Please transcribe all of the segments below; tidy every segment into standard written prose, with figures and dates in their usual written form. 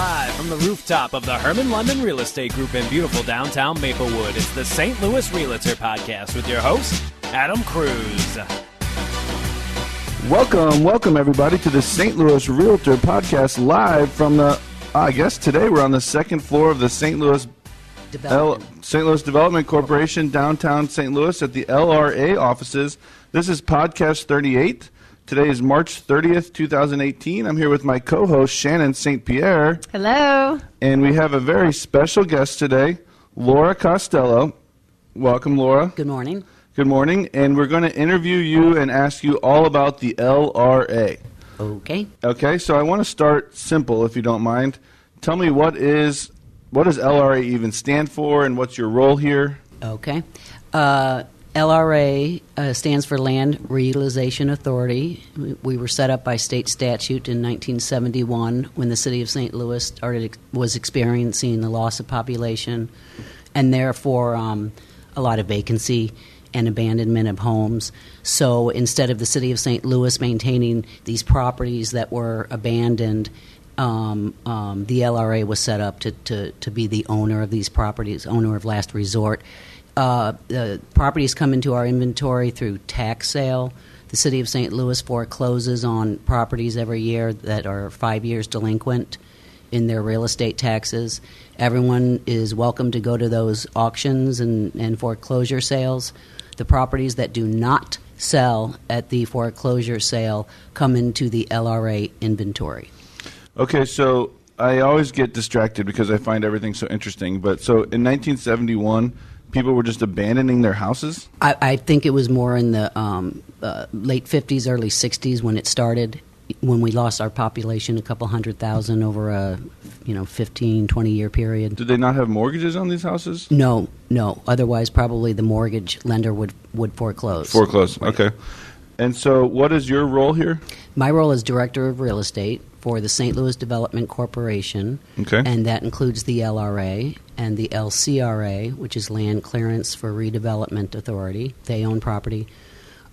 live from the rooftop of the Hermann London Real Estate Group in beautiful downtown Maplewood. It's the St. Louis Realtor Podcast with your host, Adam Kruse. Welcome everybody to the St. Louis Realtor Podcast live from the, I guess today we're on the second floor of the St. Louis Development Corporation, downtown St. Louis at the LRA offices. This is podcast 38. Today is March 30th, 2018. I'm here with my co-host, Shannon St. Pierre. Hello. And we have a very special guest today, Laura Costello. Welcome, Laura. Good morning. Good morning. And we're going to interview you and ask you all about the LRA. Okay. Okay, so I want to start simple, if you don't mind. Tell me what does LRA even stand for, and what's your role here? Okay. LRA stands for Land Reutilization Authority. We were set up by state statute in 1971 when the city of St. Louis was experiencing the loss of population and therefore a lot of vacancy and abandonment of homes. So instead of the city of St. Louis maintaining these properties that were abandoned, the LRA was set up to be the owner of these properties, owner of last resort. The properties come into our inventory through tax sale. The city of St. Louis forecloses on properties every year that are 5 years delinquent in their real estate taxes. Everyone is welcome to go to those auctions and foreclosure sales. The properties that do not sell at the foreclosure sale come into the LRA inventory. Okay, so I always get distracted because I find everything so interesting. But so in 1971, people were just abandoning their houses? I think it was more in the late 50s, early 60s when it started, when we lost our population a couple 100,000 over a 15, 20-year period. Did they not have mortgages on these houses? No. Otherwise, probably the mortgage lender would foreclose. Foreclose, right. Okay. And so what is your role here? My role is Director of Real Estate for the St. Louis Development Corporation. Okay. And that includes the LRA and the LCRA, which is Land Clearance for Redevelopment Authority. They own property.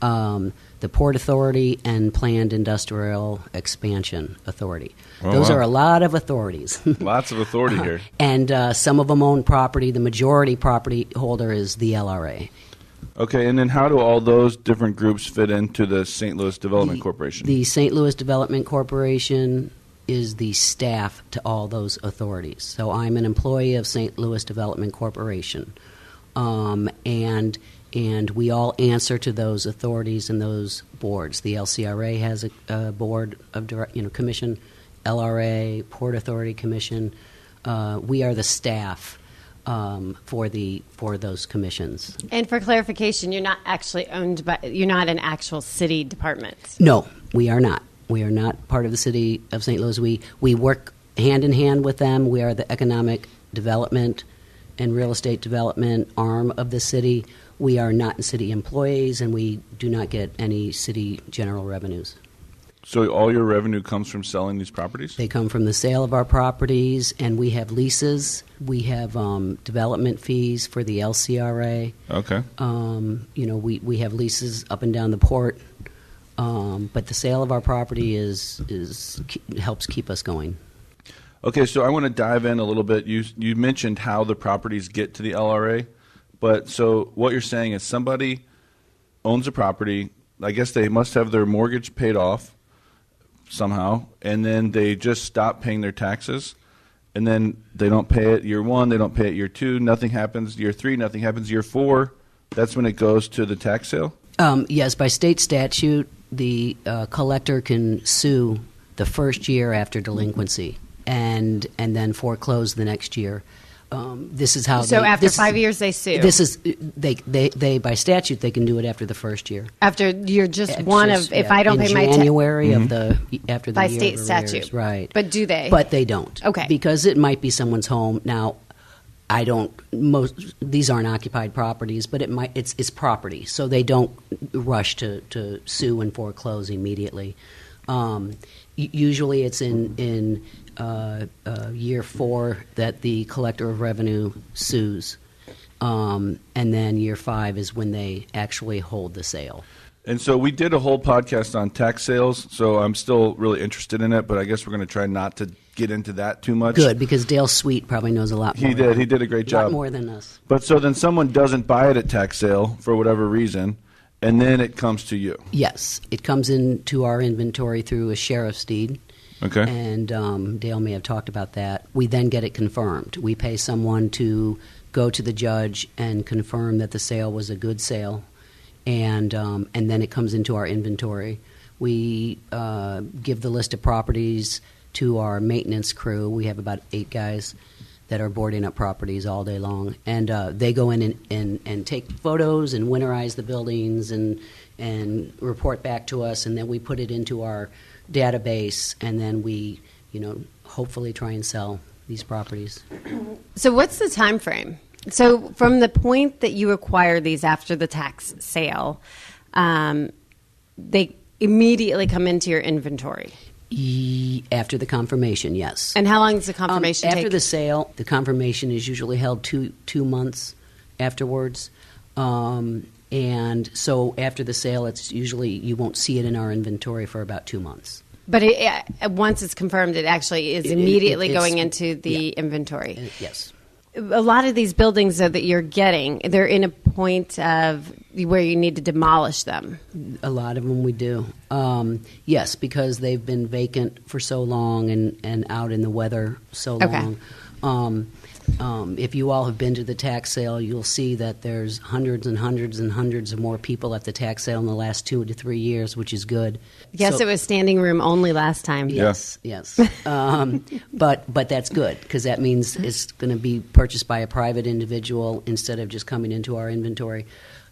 The Port Authority and Planned Industrial Expansion Authority. Those are a lot of authorities. Lots of authority here. And some of them own property. The majority property holder is the LRA. Okay, and then how do all those different groups fit into the St. Louis Development Corporation? The St. Louis Development Corporation is the staff to all those authorities. So I'm an employee of St. Louis Development Corporation, and we all answer to those authorities and those boards. The LCRA has a board of commission, LRA, Port Authority Commission. We are the staff for those commissions. And for clarification, you're not actually owned by, you're not an actual city department. No, we are not. We are not part of the city of St. Louis. We work hand in hand with them. We are the economic development and real estate development arm of the city. We are not city employees, and we do not get any city general revenues. So all your revenue comes from selling these properties? They come from the sale of our properties, and we have leases. We have development fees for the LCRA. Okay. We have leases up and down the port, but the sale of our property helps keep us going. Okay, so I want to dive in a little bit. You mentioned how the properties get to the LRA, but so what you're saying is somebody owns a property. I guess they must have their mortgage paid off somehow, and then they just stop paying their taxes, and then they don't pay it year one, they don't pay it year two, nothing happens. Year three, nothing happens. Year four, that's when it goes to the tax sale? Yes, by state statute, the collector can sue the first year after delinquency and then foreclose the next year. This is how. So after 5 years, they sue. This is they by statute they can do it after the first year. After you're just one of, if I don't in pay my January of the after the by year state of arrears, statute, right? But do they? But they don't. Okay. Because it might be someone's home. Now, I don't. These aren't occupied properties, but it's property, so they don't rush to sue and foreclose immediately. Usually, it's in year four that the collector of revenue sues, and then year five is when they actually hold the sale. And so we did a whole podcast on tax sales, so I'm still really interested in it, but I guess we're going to try not to get into that too much. Good, because Dale Sweet probably knows a lot more. He did a great job. A lot more than us. But so then someone doesn't buy it at tax sale for whatever reason, and then it comes to you. Yes, it comes into our inventory through a sheriff's deed. Okay. And Dale may have talked about that. We then get it confirmed. We pay someone to go to the judge and confirm that the sale was a good sale, and then it comes into our inventory. We give the list of properties to our maintenance crew. We have about 8 guys that are boarding up properties all day long, and they go in and take photos and winterize the buildings and report back to us, and then we put it into our database, and then we, hopefully try and sell these properties. So what's the time frame? So from the point that you acquire these after the tax sale, they immediately come into your inventory? After the confirmation, yes. And how long does the confirmation take? After the sale, the confirmation is usually held two months afterwards. And so after the sale, it's usually, you won't see it in our inventory for about 2 months. But once it's confirmed, it actually is immediately going into the inventory. Yes. A lot of these buildings, though, that you're getting, they're in a point of where you need to demolish them. A lot of them we do. Yes, because they've been vacant for so long and out in the weather so long. If you all have been to the tax sale, you'll see that there's hundreds and hundreds and hundreds of more people at the tax sale in the last 2 to 3 years, which is good. Yes, it was standing room only last time. Yes. But that's good, because that means it's going to be purchased by a private individual instead of just coming into our inventory.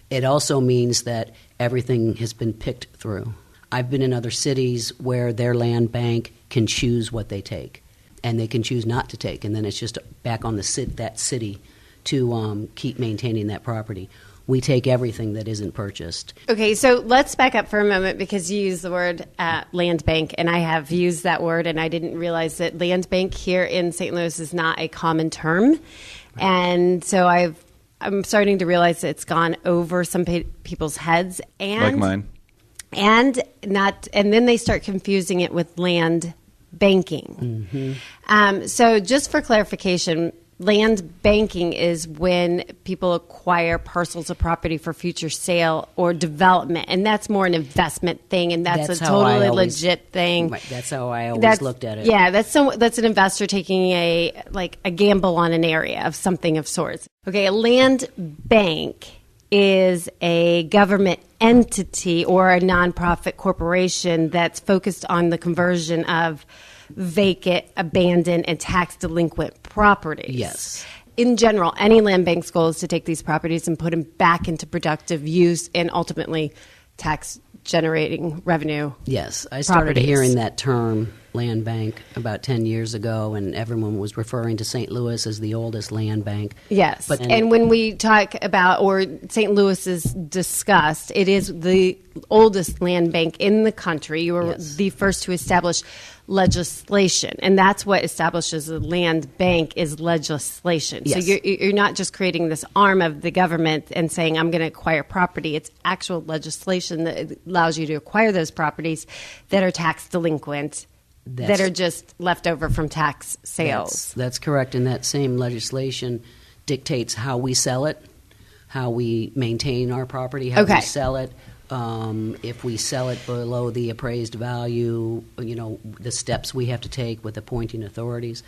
It also means that everything has been picked through. I've been in other cities where their land bank can choose what they take, and they can choose not to take, and then it's just back on that city to keep maintaining that property. We take everything that isn't purchased. Okay, so let's back up for a moment, because you used the word land bank, and I have used that word, and I didn't realize that land bank here in St. Louis is not a common term. Right. And so I'm starting to realize that it's gone over some people's heads. And, like mine. And then they start confusing it with land banking. Mm-hmm. So just for clarification, land banking is when people acquire parcels of property for future sale or development, and that's more an investment thing, and that's a totally legit thing. Right, that's how I always looked at it. Yeah, that's an investor taking a gamble on an area of something of sorts. Okay, a land bank is a government entity or a nonprofit corporation that's focused on the conversion of vacant, abandoned, and tax delinquent properties. Yes. In general, any land bank's goal is to take these properties and put them back into productive use and ultimately tax generating revenue. Yes, I started hearing that term, land bank, about 10 years ago, and everyone was referring to St. Louis as the oldest land bank. Yes, and when we talk about, or St. Louis is discussed, it is the oldest land bank in the country. You were the first to establish legislation, and that's what establishes a land bank is legislation. Yes. So you're not just creating this arm of the government and saying, I'm going to acquire property. It's actual legislation that allows you to acquire those properties that are tax delinquent, that are just left over from tax sales. That's correct, and that same legislation dictates how we sell it, how we maintain our property, how we sell it. If we sell it below the appraised value, the steps we have to take with appointing authorities.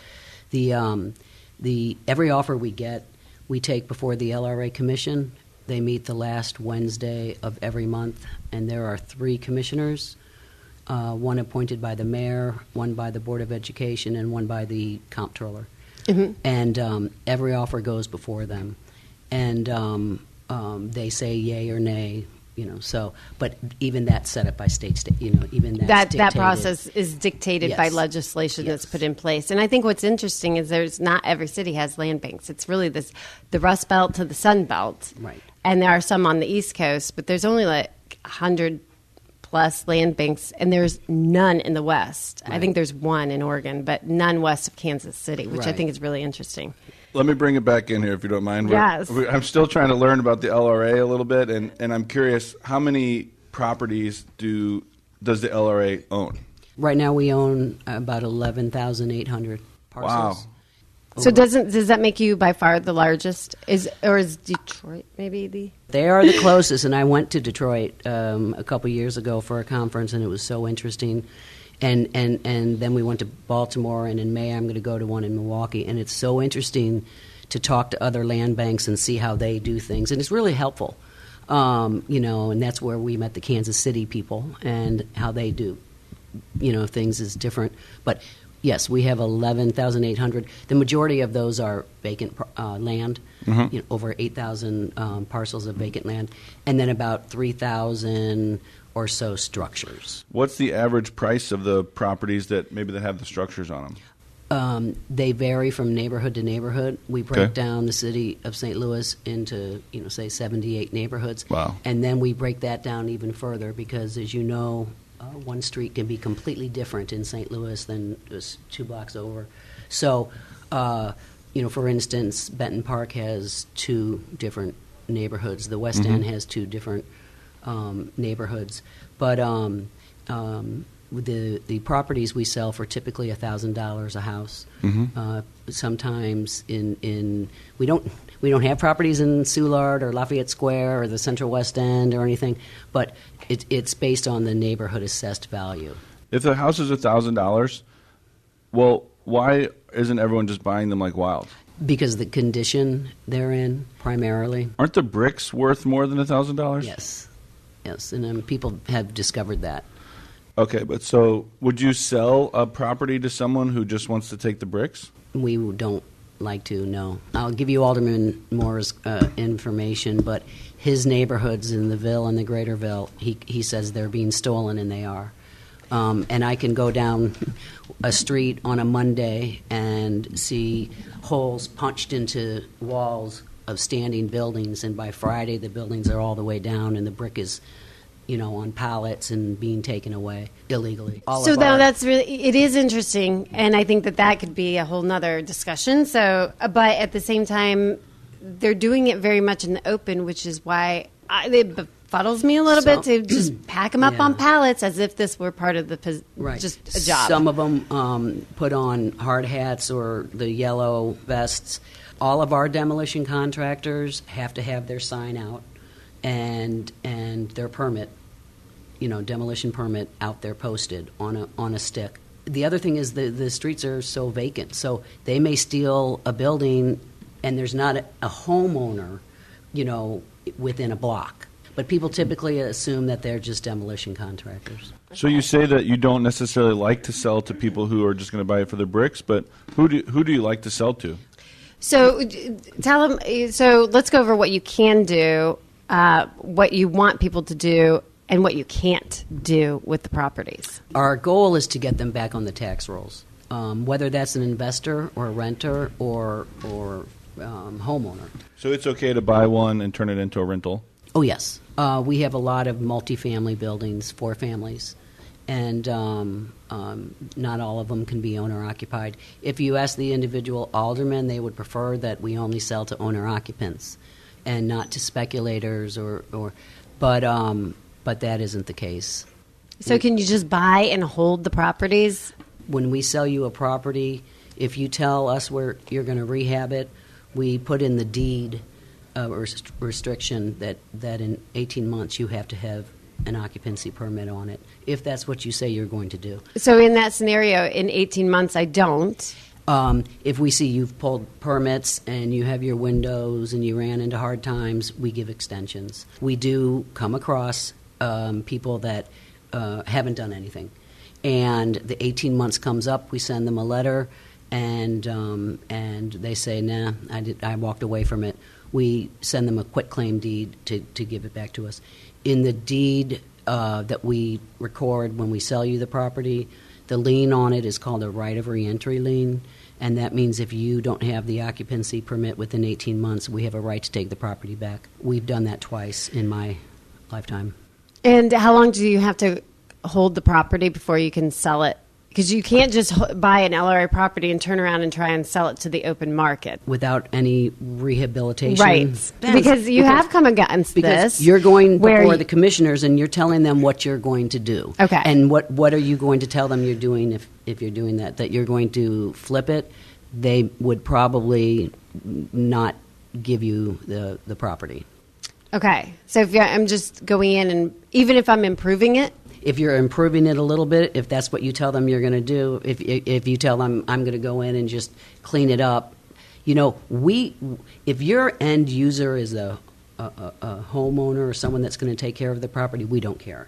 Every offer we get, we take before the LRA commission. They meet the last Wednesday of every month, and there are 3 commissioners, one appointed by the mayor, one by the Board of Education, and one by the comptroller. Mm-hmm. And every offer goes before them, and they say yay or nay. But even that's set up by state, even that's that process is dictated by legislation that's put in place. And I think what's interesting is there's not every city has land banks. It's really the Rust Belt to the Sun Belt, right? And there are some on the East Coast, but there's only 100 plus land banks, and there's none in the West. Right. I think there's one in Oregon, but none west of Kansas City, which I think is really interesting. Let me bring it back in here, if you don't mind. Yes. I'm still trying to learn about the LRA a little bit, and I'm curious, how many properties does the LRA own? Right now we own about 11,800 parcels. Wow. So does that make you by far the largest? Is Detroit maybe the? They are the closest, and I went to Detroit a couple years ago for a conference, and it was so interesting. And then we went to Baltimore, and in May I'm going to go to one in Milwaukee, and it's so interesting to talk to other land banks and see how they do things, and it's really helpful. And that's where we met the Kansas City people and how they do, things is different. But yes, we have 11,800. The majority of those are vacant land, over 8,000 parcels of vacant land, and then about 3,000 or so structures. What's the average price of the properties that have the structures on them? They vary from neighborhood to neighborhood. We break down the city of St. Louis into, say 78 neighborhoods. Wow. And then we break that down even further because, as you know, one street can be completely different in St. Louis than just 2 blocks over. So, for instance, Benton Park has 2 different neighborhoods. The West End has 2 different neighborhoods. But the properties we sell for typically $1,000 a house. Sometimes we don't have properties in Soulard or Lafayette Square or the Central West End or anything, but it's based on the neighborhood assessed value. If the house is $1,000, well, why isn't everyone just buying them like wild? Because the condition they're in, primarily. Aren't the bricks worth more than $1,000? Yes, and people have discovered that. Okay, but so would you sell a property to someone who just wants to take the bricks? We don't like to, no. I'll give you Alderman Moore's information, but his neighborhoods in the Ville and the Greater Ville, he says they're being stolen, and they are. And I can go down a street on a Monday and see holes punched into walls of standing buildings, and by Friday the buildings are all the way down and the brick is on pallets and being taken away illegally. So now it is interesting, and I think that could be a whole nother discussion. So, but at the same time, they're doing it very much in the open, which is why it befuddles me a little bit to just pack them up on pallets as if this were part of just a job. Some of them put on hard hats or the yellow vests. All of our demolition contractors have to have their sign out and their permit, demolition permit out there posted on a stick. The other thing is the streets are so vacant, so they may steal a building and there's not a homeowner, within a block. But people typically assume that they're just demolition contractors. So you say that you don't necessarily like to sell to people who are just going to buy it for their bricks, but who do you like to sell to? So tell them. So let's go over what you can do, what you want people to do, and what you can't do with the properties. Our goal is to get them back on the tax rolls, whether that's an investor or a renter or homeowner. So it's okay to buy one and turn it into a rental? Oh, yes. We have a lot of multifamily buildings, 4 families, and not all of them can be owner-occupied. If you ask the individual aldermen, they would prefer that we only sell to owner-occupants and not to speculators but that isn't the case. So can you just buy and hold the properties? When we sell you a property, if you tell us where you're going to rehab it, we put in the deed restriction that in 18 months you have to have an occupancy permit on it, if that's what you say you're going to do. So in that scenario, in 18 months, I don't. If we see you've pulled permits and you have your windows and you ran into hard times, we give extensions. We do come across people that haven't done anything. And the 18 months comes up, we send them a letter, and they say, nah, I walked away from it. We send them a quitclaim deed to give it back to us. In the deed that we record when we sell you the property, the lien on it is called a right of reentry lien, and that means if you don't have the occupancy permit within 18 months, we have a right to take the property back. We've done that twice in my lifetime. And how long do you have to hold the property before you can sell it Because you can't just buy an LRA property and turn around and try and sell it to the open market. Without any rehabilitation. Right. Because you have come against because this. You're going before the commissioners and you're telling them what you're going to do. Okay. And what are you going to tell them you're doing if you're doing that? That you're going to flip it? They would probably not give you the property. Okay. So if I'm just going in and even if I'm improving it? If you're improving it a little bit, if that's what you tell them you're going to do, if you tell them I'm going to go in and just clean it up, if your end user is a homeowner or someone that's going to take care of the property, we don't care.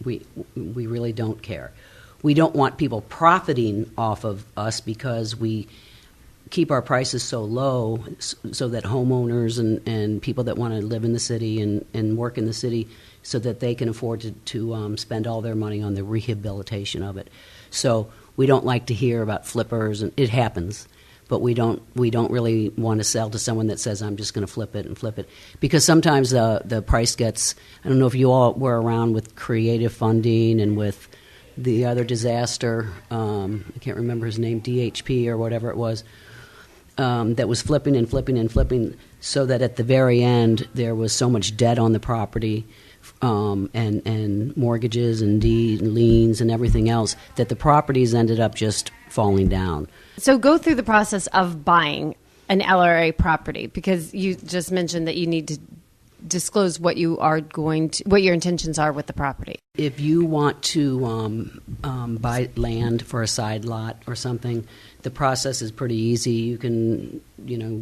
We really don't care. We don't want people profiting off of us because we keep our prices so low so that homeowners and people that want to live in the city and work in the city so that they can afford to spend all their money on the rehabilitation of it. So we don't like to hear about flippers, and it happens, but we don't really want to sell to someone that says, I'm just going to flip it, because sometimes the price gets, I don't know if you all were around with creative funding and with the other disaster, I can't remember his name, DHP or whatever it was, that was flipping and flipping and flipping so that at the very end there was so much debt on the property and mortgages and deed and liens and everything else that the properties ended up just falling down. So go through the process of buying an LRA property, because you just mentioned that you need to disclose what what your intentions are with the property. If you want to buy land for a side lot or something, the process is pretty easy. You can,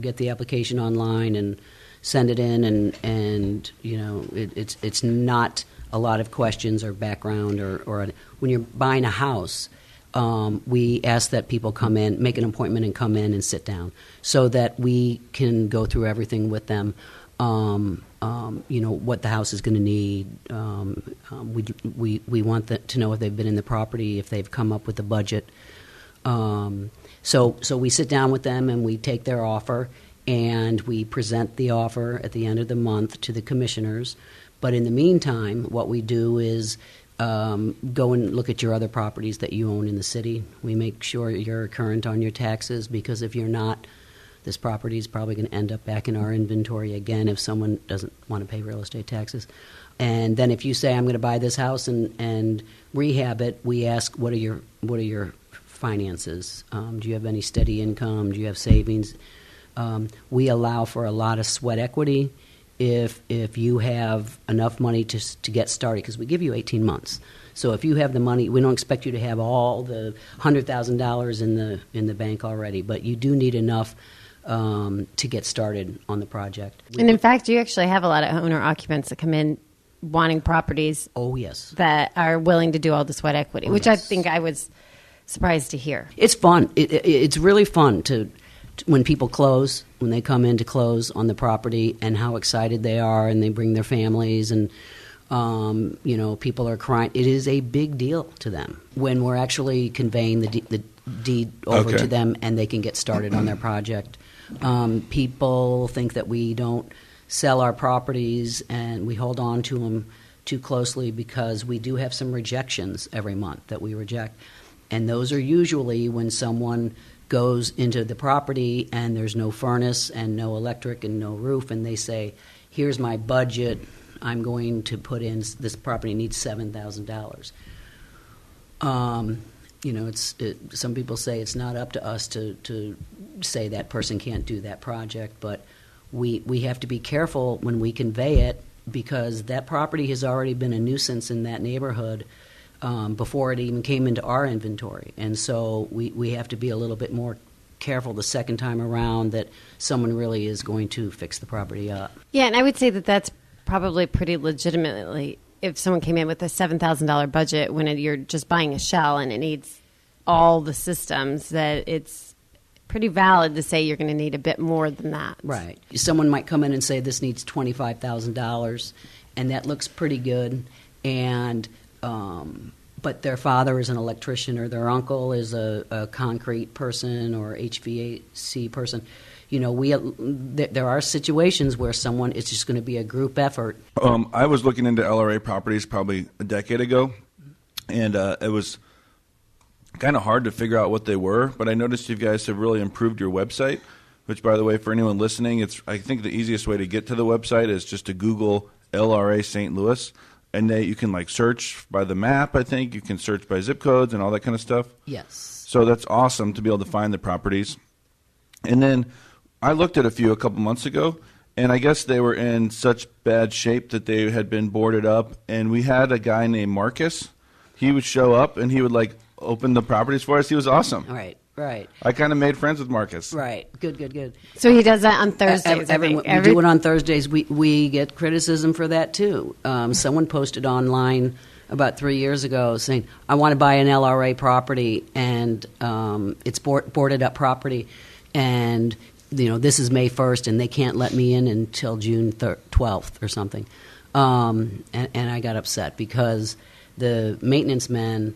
get the application online and send it in, and it's not a lot of questions or background or when you're buying a house. We ask that people come in, make an appointment and come in and sit down so that we can go through everything with them. What the house is going to need. We want to know if they've been in the property, if they've come up with a budget. So we sit down with them and we take their offer and we present the offer at the end of the month to the commissioners. But in the meantime, what we do is go and look at your other properties that you own in the city. We make sure you're current on your taxes, because if you're not, this property is probably going to end up back in our inventory again if someone doesn't want to pay real estate taxes. And then if you say, I'm going to buy this house and rehab it, we ask, what are your finances? Do you have any steady income? Do you have savings? We allow for a lot of sweat equity if you have enough money to get started, because we give you 18 months. So if you have the money, we don't expect you to have all the $100,000 in the bank already, but you do need enough to get started on the project. And in fact, you actually have a lot of owner-occupants that come in wanting properties. Oh, yes. That are willing to do all the sweat equity, which yes. I think I was surprised to hear. It's fun. It's really fun to when people close, when they come in to close on the property, and how excited they are, and they bring their families, and people are crying. It is a big deal to them when we're actually conveying the deed over to them, and they can get started on their project. People think that we don't sell our properties and we hold on to them too closely, because we do have some rejections every month that we reject. And those are usually when someone goes into the property and there's no furnace and no electric and no roof, and they say, here's my budget, I'm going to put in, this property needs $7,000. Some people say it's not up to us to say that person can't do that project, but we have to be careful when we convey it, because that property has already been a nuisance in that neighborhood before it even came into our inventory. And so we have to be a little bit more careful the second time around that someone really is going to fix the property up. Yeah, and I would say that that's probably pretty legitimately, if someone came in with a $7,000 budget when you're just buying a shell and it needs all the systems, that it's pretty valid to say you're going to need a bit more than that. Right. Someone might come in and say this needs $25,000, and that looks pretty good, and but their father is an electrician, or their uncle is a concrete person or HVAC person. There are situations where it's just going to be a group effort. I was looking into LRA properties probably a decade ago, and it was kind of hard to figure out what they were, but I noticed you guys have really improved your website, which, by the way, for anyone listening, I think the easiest way to get to the website is just to Google LRA St. Louis, and you can like search by the map, I think. You can search by zip codes and all that kind of stuff. Yes. So that's awesome to be able to find the properties. And then I looked at a few a couple months ago, and I guess they were in such bad shape that they had been boarded up, and we had a guy named Marcus. He would show up, and he would like open the properties for us. He was awesome. Right. I kind of made friends with Marcus. Right. Good. So he does that on Thursdays. We do it on Thursdays. We get criticism for that, too. Someone posted online about 3 years ago saying, I want to buy an LRA property, and it's boarded up property, and this is May 1st, and they can't let me in until June 12th or something. And I got upset because the maintenance men,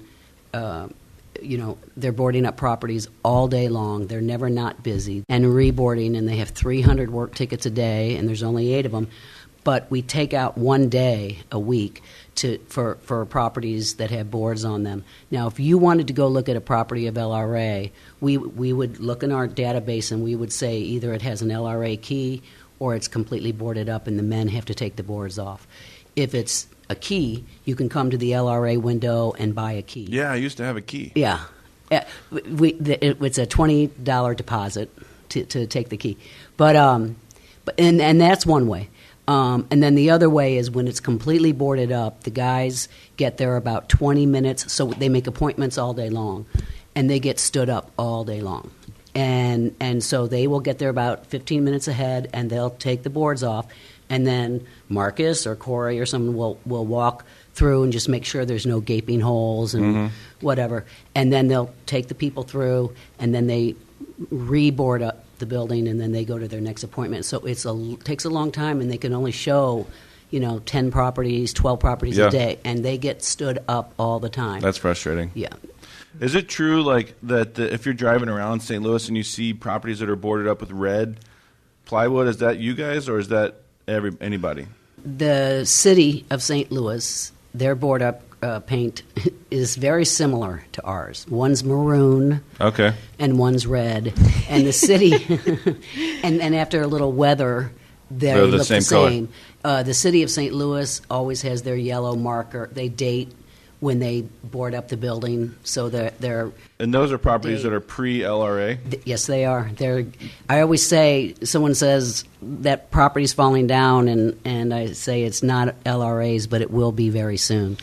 they're boarding up properties all day long. They're never not busy. And reboarding, and they have 300 work tickets a day, and there's only 8 of them. But we take out 1 day a week for properties that have boards on them. Now, if you wanted to go look at a property of LRA, we would look in our database, and we would say either it has an LRA key or it's completely boarded up and the men have to take the boards off. If it's a key, you can come to the LRA window and buy a key. Yeah, I used to have a key. Yeah. It's a $20 deposit to take the key. But that's one way. And then the other way is when it's completely boarded up, the guys get there about 20 minutes, so they make appointments all day long, and they get stood up all day long. And so they will get there about 15 minutes ahead, and they'll take the boards off, and then Marcus or Corey or someone will walk through and just make sure there's no gaping holes and whatever. And then they'll take the people through, and then they reboard up the building, and then they go to their next appointment. So it takes a long time, and they can only show, 10 properties, 12 properties a day, and they get stood up all the time. That's frustrating. Yeah. Is it true that if you're driving around St. Louis and you see properties that are boarded up with red plywood, is that you guys or is that anybody? The city of St. Louis, their board up paint is very similar to ours. One's maroon, okay, and one's red. And the city, and after a little weather, they look the same. The city of St. Louis always has their yellow marker. They date when they board up the building, so they're and those are properties that are pre-LRA? Yes, they are. I always say, someone says that property's falling down, and I say it's not LRA's, but it will be very soon.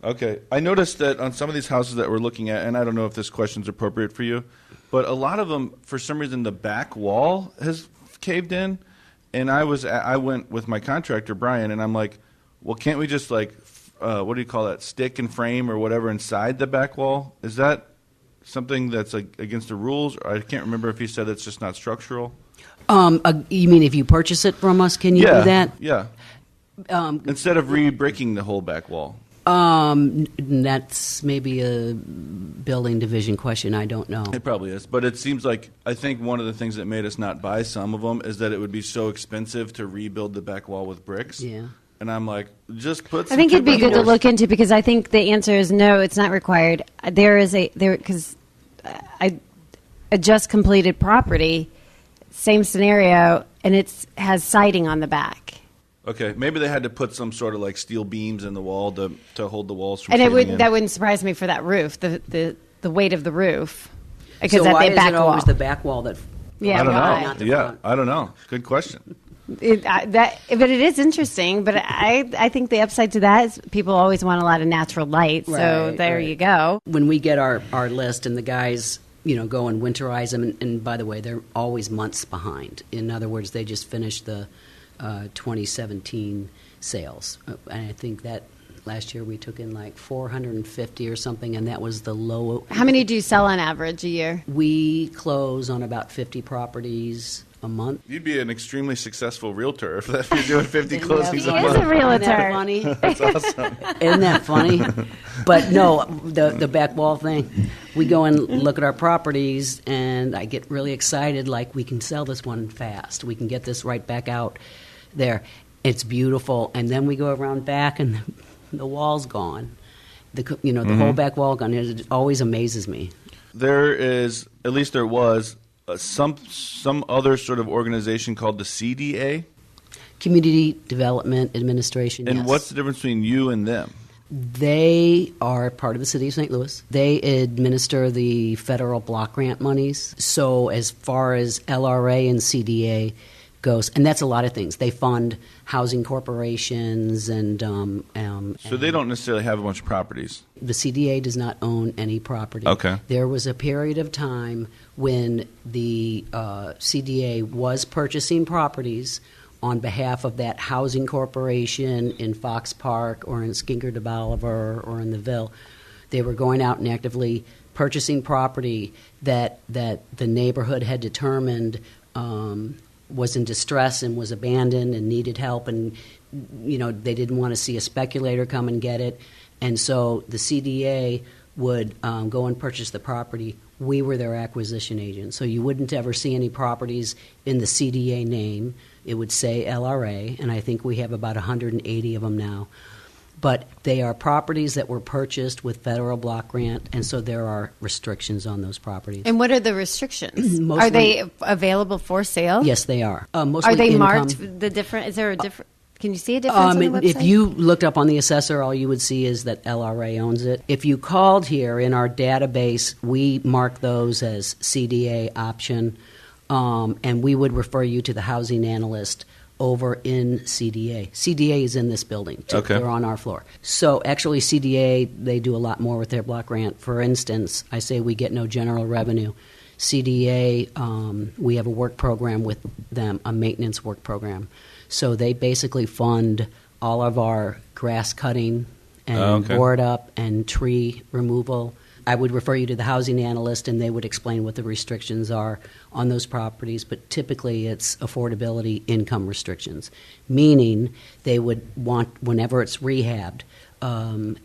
Okay. I noticed that on some of these houses that we're looking at, and I don't know if this question's appropriate for you, but a lot of them, for some reason, the back wall has caved in, and I went with my contractor, Brian, and I'm like, well, can't we just what do you call that, stick and frame or whatever inside the back wall? Is that something that's against the rules? Or I can't remember if he said it's just not structural. You mean if you purchase it from us, can you do that? Yeah. Instead of re-bricking the whole back wall. That's maybe a building division question. I don't know. It probably is. But it seems like, I think one of the things that made us not buy some of them is that it would be so expensive to rebuild the back wall with bricks. Yeah. And I'm like, just put some... I think it'd be good to look into, because I think the answer is no, it's not required. Because I just completed property, same scenario, and it has siding on the back. Okay, maybe they had to put some sort of steel beams in the wall to hold the walls from and caving in. That wouldn't surprise me for that roof, the weight of the roof. Because so why is it always the back wall that... Yeah, I don't why? know. Yeah, I don't know. Good question. But it is interesting. But I think the upside to that is people always want a lot of natural light. So there you go. When we get our list and the guys, go and winterize them, and by the way, they're always months behind. In other words, they just finished the 2017 sales, and I think that last year we took in 450 or something, and that was the low. How many do you sell on average a year? We close on about 50 properties a month. You'd be an extremely successful realtor if you're doing 50 closings a month. He is a realtor. Isn't that funny? That's awesome. Isn't that funny? But no, the back wall thing, we go and look at our properties, and I get really excited, we can sell this one fast. We can get this right back out there. It's beautiful. And then we go around back, and the wall's gone. The whole back wall gone. It always amazes me. There is, at least there was, some other sort of organization called the CDA? Community Development Administration, And yes. what's the difference between you and them? They are part of the city of St. Louis. They administer the federal block grant monies. So as far as LRA and CDA goes, and that's a lot of things. They fund housing corporations and So they don't necessarily have a bunch of properties. the CDA does not own any property. Okay. There was a period of time when the CDA was purchasing properties on behalf of that housing corporation in Fox Park or in Skinker de Bolivar or in the Ville. They were going out and actively purchasing property that the neighborhood had determined was in distress and was abandoned and needed help, and they didn't want to see a speculator come and get it, and so the CDA would go and purchase the property. We were their acquisition agent, so you wouldn't ever see any properties in the CDA name. It would say LRA, and I think we have about 180 of them now. But they are properties that were purchased with federal block grant, and so there are restrictions on those properties. And what are the restrictions? Mostly- Are they available for sale? Yes, they are. Mostly Are they income. marked the different? Is there a different? Can you see a difference on the website? If you looked up on the assessor, all you would see is that LRA owns it. If you called here in our database, we mark those as CDA option, and we would refer you to the housing analyst over in CDA. CDA is in this building, too. Okay. They're on our floor. So actually CDA, they do a lot more with their block grant. For instance, I say we get no general revenue. CDA, we have a work program with them, a maintenance work program. So they basically fund all of our grass cutting and board up and tree removal. I would refer you to the housing analyst, and they would explain what the restrictions are on those properties. But typically it's affordability income restrictions, meaning they would want, whenever it's rehabbed,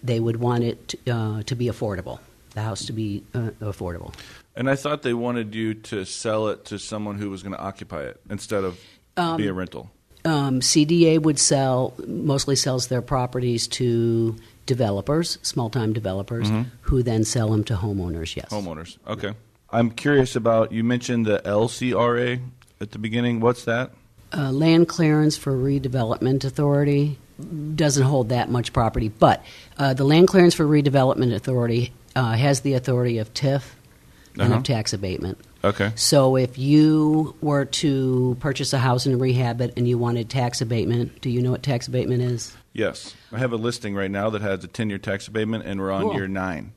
they would want it to be affordable, the house to be affordable. And I thought they wanted you to sell it to someone who was going to occupy it instead of be a rental. CDA mostly sells their properties to developers, small-time developers, who then sell them to homeowners, yes. Homeowners, okay. I'm curious about, you mentioned the LCRA at the beginning. What's that? Land Clearance for Redevelopment Authority doesn't hold that much property, but the Land Clearance for Redevelopment Authority has the authority of TIF and of tax abatement. Okay. So if you were to purchase a house and rehab it and you wanted tax abatement, do you know what tax abatement is? Yes. I have a listing right now that has a 10-year tax abatement, and we're on Cool. year 9.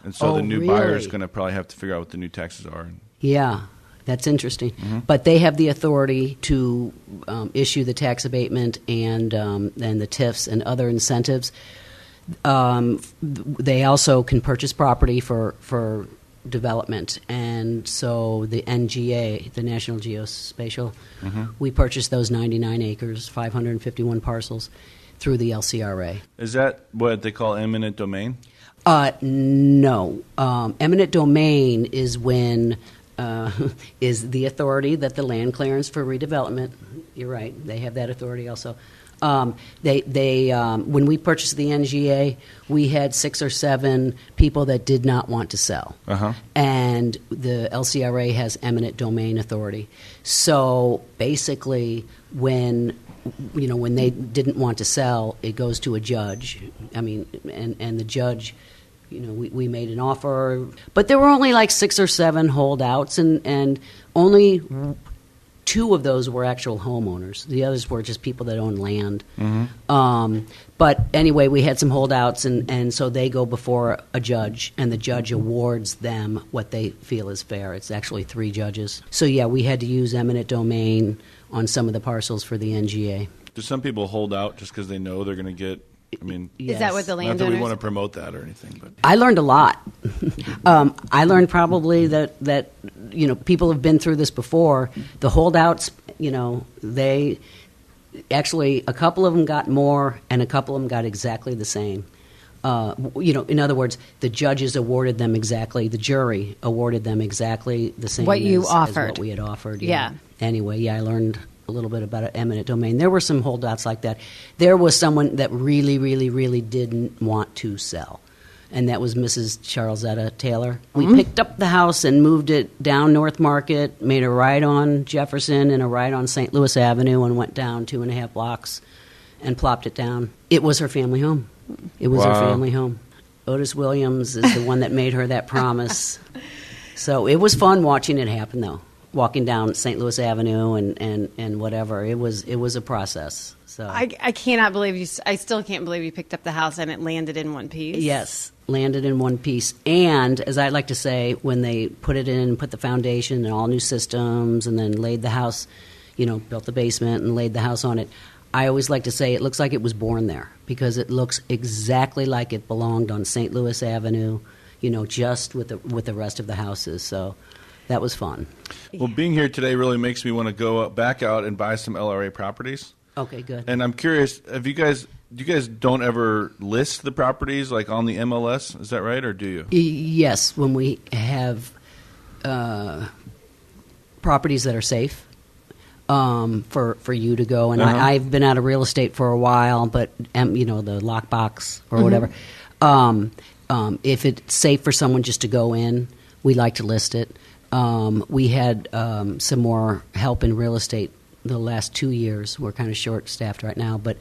And so the new really? buyer is going to probably have to figure out what the new taxes are. Yeah, that's interesting. But they have the authority to issue the tax abatement and the TIFs and other incentives. They also can purchase property for development, and so the NGA, the National Geospatial, we purchased those 99 acres, 551 parcels, through the LCRA. Is that what they call eminent domain? No. Eminent domain is when is the authority that the Land Clearance for Redevelopment. You're right. They have that authority also. When we purchased the NGA, we had 6 or 7 people that did not want to sell, and the LCRA has eminent domain authority. So basically, when they didn't want to sell, it goes to a judge. I mean, and the judge. We made an offer, but there were only like 6 or 7 holdouts, and only 2 of those were actual homeowners. The others were just people that own land. But anyway, we had some holdouts, and so they go before a judge, and the judge awards them what they feel is fair. It's actually 3 judges. So, yeah, we had to use eminent domain on some of the parcels for the NGA. Do some people hold out just because they know they're going to get, Is that what the not that we landowners? want to promote that or anything, but I learned a lot. I learned probably that people have been through this before. The holdouts, they actually, a couple of them got more, and a couple of them got exactly the same. In other words, the judges awarded them exactly, the jury awarded them exactly the same What you as offered. what we had offered. Yeah. Anyway, I learned a little bit about eminent domain. There were some holdouts like that. There was someone that really, really, really didn't want to sell. and that was Mrs. Charlesetta Taylor. We picked up the house and moved it down North Market, made a right on Jefferson and a right on St. Louis Avenue, and went down 2.5 blocks and plopped it down. It was her family home. It was her family home. Otis Williams is the one that made her that promise. So it was fun watching it happen, though. Walking down St. Louis Avenue and whatever. It was a process. So I cannot believe you. I still can't believe you picked up the house and it landed in one piece. Yes, landed in one piece. And as I like to say, when they put it in, put the foundation and all new systems, and then laid the house, built the basement and laid the house on it, I always like to say it looks like it was born there, because it looks exactly like it belonged on St. Louis Avenue, just with the rest of the houses. So that was fun. Well, being here today really makes me want to go back out and buy some LRA properties. Okay, good. And I'm curious, do you guys don't ever list the properties like on the MLS? Is that right, or do you? Yes, when we have properties that are safe for you to go. And I've been out of real estate for a while, but the lockbox or whatever. If it's safe for someone just to go in, we like to list it. We had some more help in real estate the last 2 years. We're kind of short-staffed right now, but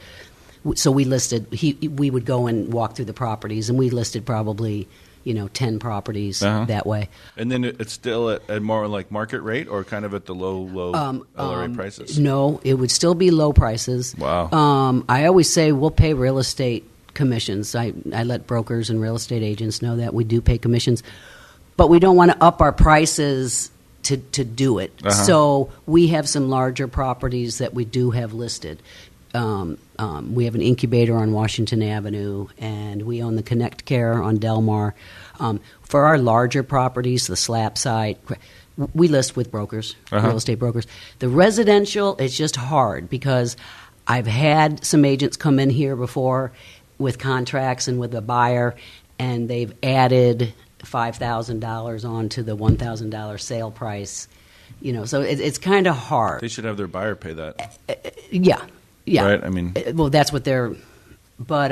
so we listed. We would go and walk through the properties, and we listed probably 10 properties that way. And then it's still at more like market rate, or kind of at the low LRA prices? No, it would still be low prices. Wow. I always say we'll pay real estate commissions. I let brokers and real estate agents know that we do pay commissions, but we don't want to up our prices to do it. So we have some larger properties that we do have listed. We have an incubator on Washington Avenue, and we own the Connect Care on Delmar. For our larger properties, the slab site, we list with brokers, real estate brokers. The residential is just hard, because I've had some agents come in here before with contracts and with a buyer, and they've added $5,000 onto the $1,000 sale price. So it's kind of hard. They should have their buyer pay that. Yeah. Right. I mean, well, that's what they're. But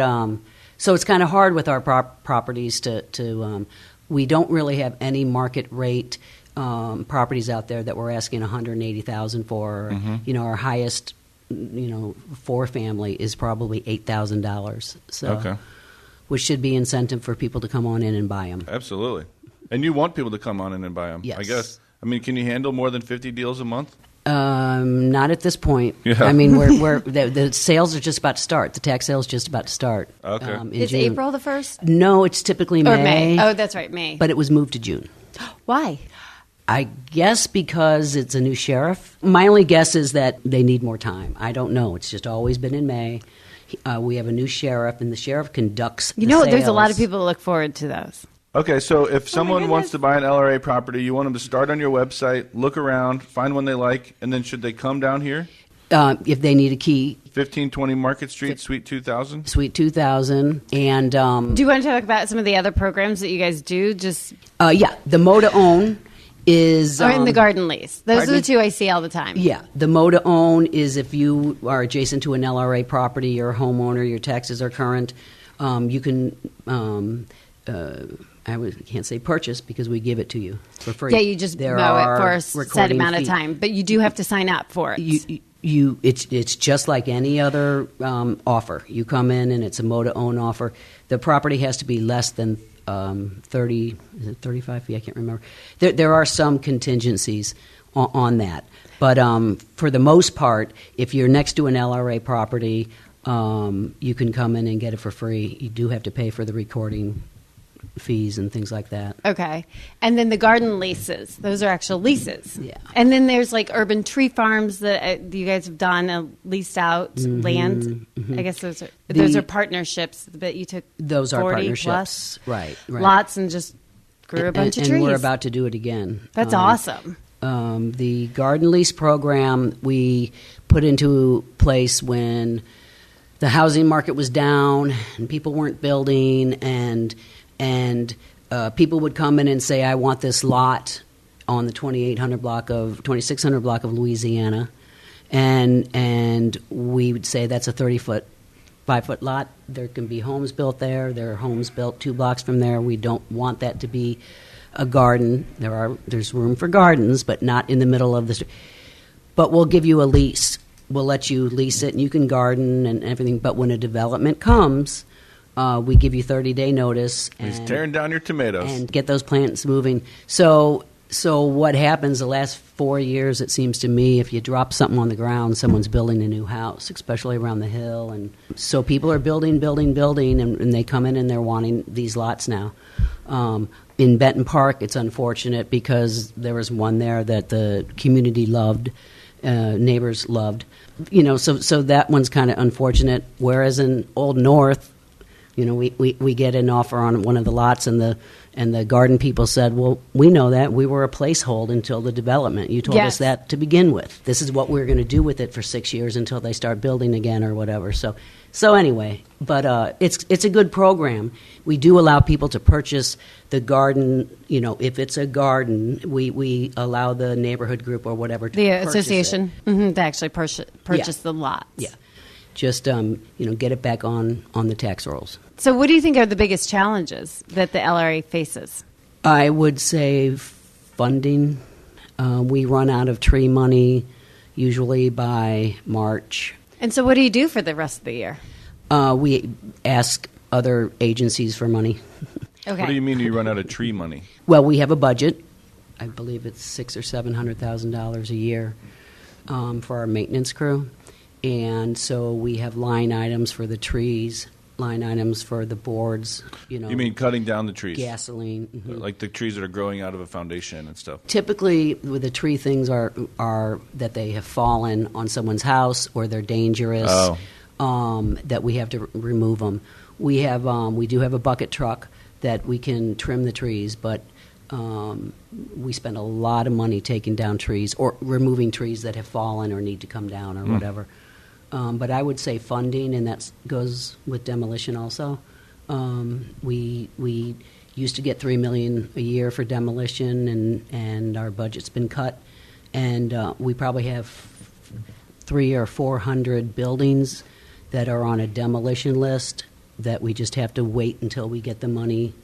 so it's kind of hard with our properties to. We don't really have any market rate properties out there that we're asking $180,000 for. Our highest, 4-family is probably $8,000. So, which should be incentive for people to come on in and buy them. Absolutely, and you want people to come on in and buy them. Yes. I guess. I mean, can you handle more than 50 deals a month? Not at this point. Yeah. I mean, we're the sales are just about to start. The tax sales just about to start. Okay. Is June. April the 1st? No, it's typically May. Or May. Oh, that's right, May. But it was moved to June. Why? I guess because it's a new sheriff. My only guess is that they need more time. I don't know. It's just always been in May. We have a new sheriff, and the sheriff conducts the there's a sales. lot of people that look forward to those. Okay, so if someone wants to buy an LRA property, you want them to start on your website, look around, find one they like, and then should they come down here? If they need a key. 1520 Market Street, Suite 2000? Suite 2000. And do you want to talk about some of the other programs that you guys do? The Mo to Own is... Or in the garden lease. Those are the two I see all the time. Yeah. The Mo to Own is if you are adjacent to an LRA property, you're a homeowner, your taxes are current, you can... can't say purchase, because we give it to you for free. Yeah, you just mow it for a set amount of time, but you do have to sign up for it. It's just like any other offer. You come in and it's a mow to own offer. The property has to be less than 30, is it 35 feet? I can't remember. There are some contingencies on that, but for the most part, if you're next to an LRA property, you can come in and get it for free. You do have to pay for the recording fees and things like that. Okay. And then the garden leases. Those are actual leases. Yeah. And then there's like urban tree farms that you guys have done, leased out land. I guess those are partnerships that you took. Those are 40 partnerships. Plus Right. lots and just grew a bunch of trees. And we're about to do it again. That's awesome. The garden lease program we put into place when the housing market was down and people weren't building, and people would come in and say, I want this lot on the 2600 block of Louisiana, and we would say that's a 30-foot 5-foot lot. There can be homes built there. There are homes built 2 blocks from there. We don't want that to be a garden. There's room for gardens, but not in the middle of the street. But we'll give you a lease. We'll let you lease it, and you can garden and everything. But when a development comes, we give you 30-day notice. He's tearing down your tomatoes. And get those plants moving. So what happens the last 4 years, it seems to me, if you drop something on the ground, someone's building a new house, especially around the hill. And so people are building, and they come in and they're wanting these lots now. In Benton Park, it's unfortunate because there was one there that the community loved, neighbors loved. So that one's kind of unfortunate. Whereas in Old North, we get an offer on one of the lots, and the garden people said, well, we know that. We were a placehold until the development. You told us that to begin with. This is what we're going to do with it for 6 years until they start building again or whatever. So anyway, but it's a good program. We do allow people to purchase the garden. If it's a garden, we allow the neighborhood group or whatever to purchase association to actually purchase the lots. Yeah. Just get it back on the tax rolls. So what do you think are the biggest challenges that the LRA faces? I would say funding. We run out of tree money usually by March. And so what do you do for the rest of the year? We ask other agencies for money. Okay. What do you mean you run out of tree money? Well, we have a budget. I believe it's $600,000 or $700,000 a year for our maintenance crew. And so we have line items for the trees, line items for the boards. You mean cutting down the trees? Gasoline. Mm-hmm. Like the trees that are growing out of a foundation and stuff? Typically, with the tree things are that they have fallen on someone's house or they're dangerous, that we have to remove them. We do have a bucket truck that we can trim the trees, but we spend a lot of money taking down trees or removing trees that have fallen or need to come down or whatever. But I would say funding, and that goes with demolition also. We used to get $3 million a year for demolition, and our budget's been cut. And we probably have 300 or 400 buildings that are on a demolition list that we just have to wait until we get the money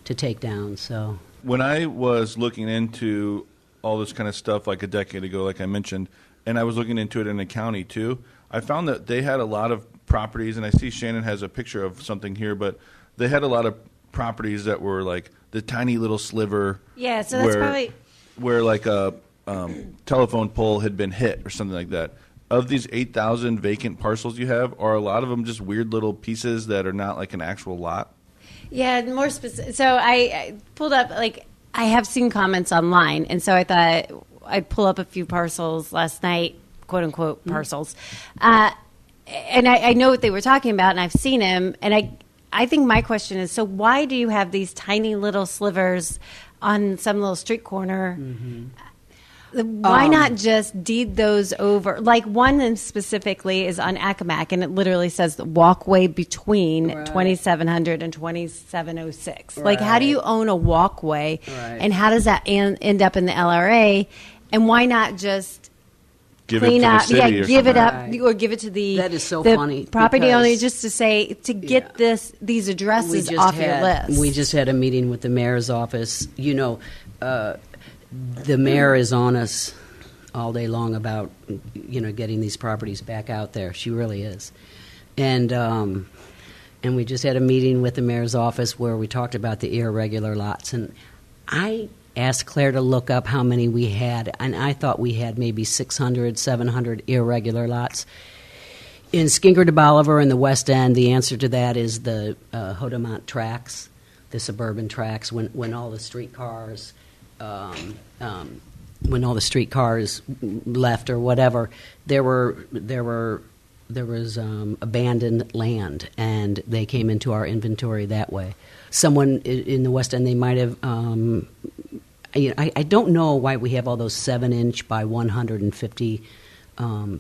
to take down. So when I was looking into all this kind of stuff like a decade ago, like I mentioned, and I was looking into it in the county too, I found that they had a lot of properties, and I see Shannon has a picture of something here, but they had a lot of properties that were like the tiny little sliver. Yeah, so that's probably where like a telephone pole had been hit or something like that. Of these 8,000 vacant parcels you have, are a lot of them just weird little pieces that are not like an actual lot? Yeah, more specific. So I pulled up, I have seen comments online, and so I thought I'd pull up a few parcels last night, quote-unquote parcels. And I know what they were talking about, and I've seen them, and I think my question is, so why do you have these tiny little slivers on some little street corner? Mm-hmm. Why not just deed those over? Like one specifically is on Accomack, and it literally says the walkway between 2700 and 2706. Like, how do you own a walkway, and how does that end up in the LRA? And why not just give it to the city or give it up, or give it to the that is so funny property owner, just to say get these addresses off your list. We just had a meeting with the mayor's office. The mayor is on us all day long about getting these properties back out there. She really is, and we just had a meeting with the mayor's office where we talked about the irregular lots, and I asked Claire to look up how many we had, and I thought we had maybe 600, 700 irregular lots. In Skinger to Bolivar in the West End, the answer to that is the Hodemont tracks, the suburban tracks, when all the streetcars left or whatever, there was abandoned land, and they came into our inventory that way. Someone in the West End, they might have. I don't know why we have all those 7-inch by 150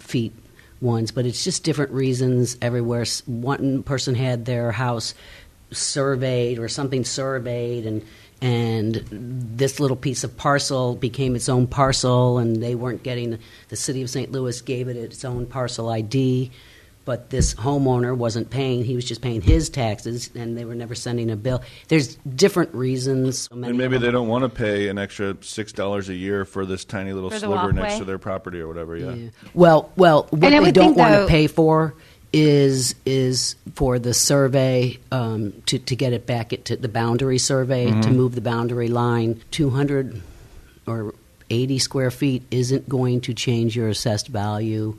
feet ones, but it's just different reasons everywhere. One person had their house surveyed or something surveyed, and this little piece of parcel became its own parcel, and they weren't getting. The city of St. Louis gave it its own parcel ID. but this homeowner wasn't paying. He was just paying his taxes, and they were never sending a bill. There's different reasons. And maybe they don't want to pay an extra $6 a year for this tiny little For the sliver walkway? next to their property or whatever. Yeah. Well, what And I they would don't think, want to though- pay for is for the survey to get it back to the boundary survey to move the boundary line. 200 or 80 square feet isn't going to change your assessed value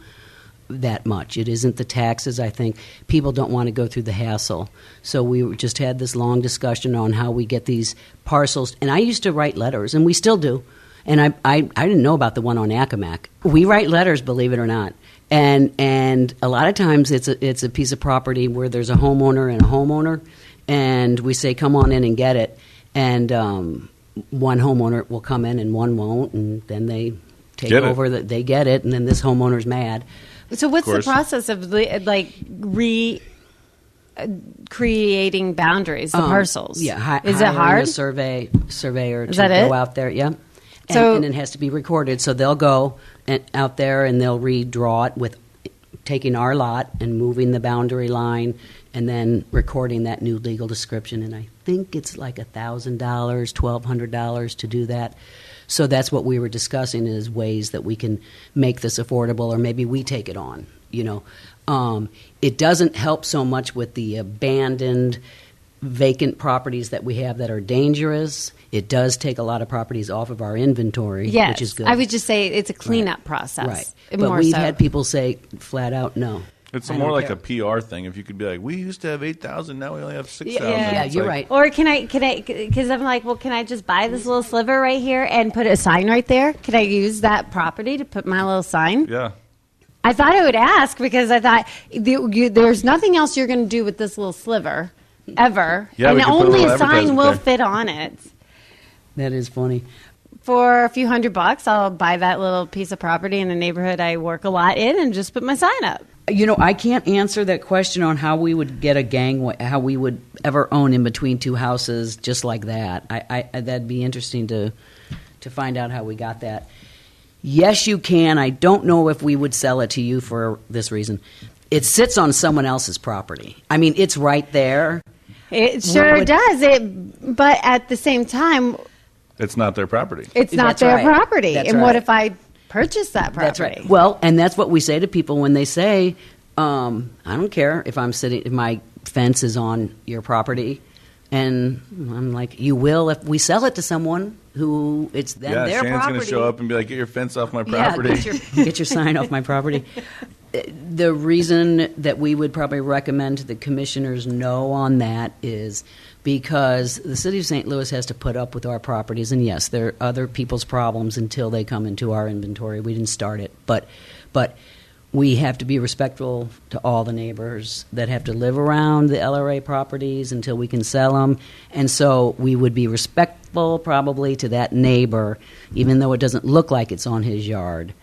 that much. It isn't the taxes. I think people don't want to go through the hassle. So we just had this long discussion on how we get these parcels. And I used to write letters, and we still do. And I didn't know about the one on Accomack. We write letters, believe it or not. And a lot of times it's a piece of property where there's a homeowner and a homeowner, and we say, come on in and get it. And one homeowner will come in and one won't, and then they take Get it. over. They get it, and then this homeowner's mad. So what's the course. process of creating boundaries, the parcels? Yeah, is it hiring hard? a surveyor Is to that go it? out there. Yeah, So- and it has to be recorded. So they'll go out there and they'll redraw it with taking our lot and moving the boundary line, and then recording that new legal description. And I think it's like $1,000, $1,200 to do that. So that's what we were discussing, is ways that we can make this affordable, or maybe we take it on. It doesn't help so much with the abandoned, vacant properties that we have that are dangerous. It does take a lot of properties off of our inventory, Yes, which is good. I would just say it's a cleanup process. Right. But More we've so. had people say flat out, no. It's I more don't like care. a PR thing. If you could be like, we used to have 8,000, now we only have 6,000. Yeah, It's you're like, right. Or can I, because I'm like, well, can I just buy this little sliver right here and put a sign right there? Can I use that property to put my little sign? Yeah. I thought I would ask because I thought there's nothing else you're going to do with this little sliver ever. Yeah, and we could put a only little a sign advertisement will there. fit on it. That is funny. For a few $100, I'll buy that little piece of property in the neighborhood I work a lot in and just put my sign up. I can't answer that question on how we would get a gangway, how we would ever own in between two houses just like that. That'd be interesting to find out how we got that. Yes, you can. I don't know if we would sell it to you for this reason. It sits on someone else's property. I mean, it's right there. It sure would- does. But at the same time, It's not their property. it's not That's their right. property. That's And what right. if I purchase that property? That's right. Well, and that's what we say to people when they say, I don't care if if my fence is on your property. And I'm like, you will if we sell it to someone who it's then Yeah, their Shannon's property. going to show up and be like, get your fence off my Yeah, property. get your sign off my property. The reason that we would probably recommend the commissioners no on that is because the city of St. Louis has to put up with our properties. And yes, there are other people's problems until they come into our inventory. We didn't start it. But we have to be respectful to all the neighbors that have to live around the LRA properties until we can sell them. And so we would be respectful probably to that neighbor, even though it doesn't look like it's on his yard,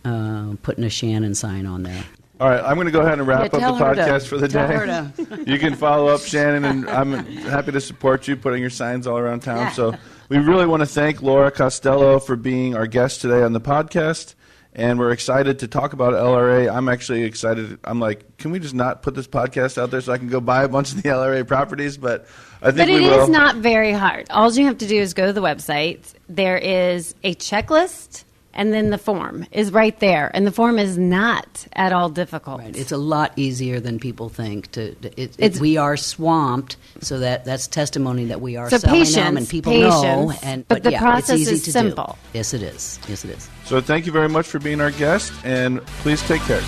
putting a Shannon sign on there. All right, I'm going to go ahead and wrap Yeah, up the tell her to- podcast for the tell day. her to- You can follow up, Shannon, and I'm happy to support you putting your signs all around town. Yeah. So we really want to thank Laura Costello for being our guest today on the podcast. And we're excited to talk about LRA. I'm actually excited. I'm like, can we just not put this podcast out there so I can go buy a bunch of the LRA properties? But I think But we it will. is not very hard. All you have to do is go to the website. There is a checklist, and then the form is right there. And the form is not at all difficult. Right. It's a lot easier than people think. It's- we are swamped, so that's testimony that we are So selling patience, them, and people know. patience, but the yeah, process it's easy is to simple. do. Yes, it is. Yes, it is. So thank you very much for being our guest, and please take care.